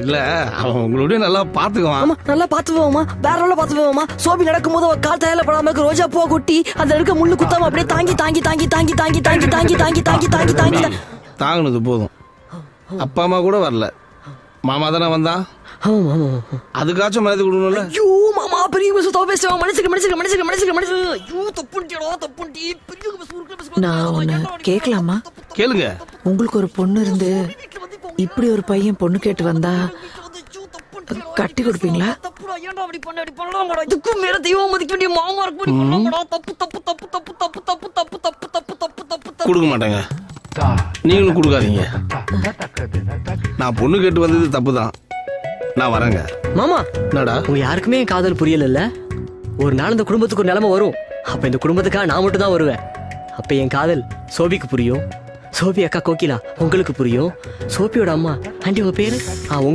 இல்ல அவன் உங்களுடைய நல்லா பாத்துக்குவான். ஆமா நல்லா பாத்துவோமா, வேற எல்லாம் பாத்துவோமா. சோபி நடக்கும்போது அவ கால் தயாரில படாம ரோஜா பூ கொட்டி அதுல இருக்க முள்ளு குத்தாம அப்படியே தாங்கி தாங்கி தாங்கி தாங்கி தாங்கி தாங்கி தாங்கி தாங்கி தாங்கி தாங்கி தாங்கி தாங்கினது போதும். அப்பா அம்மா கூட வரல, மாமா தானே வந்தான். அதுக்காச்சும் மரியாதை கொடுக்கணும்ல. ஐயோ மாமா பெரிய பேசுவா பேசுவா மனுஷங்க மனுஷங்க மனுஷங்க மனுஷங்க மனுஷங்க. ஐயோ தப்புண்டியோ தப்புண்டி பெரிய பேசுவா. நான் ஒன்னு கேட்கலாமா? கேளுங்க. உங்களுக்கு ஒரு பொண்ணு இருந்து இப்படி ஒரு பையன் பொண்ணு கேட்டு வந்தா கட்டி கொடுப்பீங்களா? இதுக்கும் மேல தெய்வம் மதிக்க வேண்டிய மாமா இருக்கு. தப்பு தப்பு தப்பு தப்பு தப்பு தப்பு தப்பு தப்பு தப்பு தப்பு தப்பு கொடுக்க மாட்டேங்க, நீங்களும் கொடுக்காதீங்க. நான் பொண்ணு கேட்டு வந்தது தப்புதான், நான் வரேங்க. மாமா என்னடா உங்க யாருக்குமே என் காதல் புரியல. ஒரு நாள் இந்த குடும்பத்துக்கு ஒரு நிலைமை வரும். அப்ப இந்த குடும்பத்துக்காக நான் மட்டும் தான் வருவேன். அப்ப என் காதல் சோபிக்கு புரியும், சோபி அக்கா கோகிலா உங்களுக்கு புரியும், சோபியோட அம்மா ஆண்டி உங்க பேரு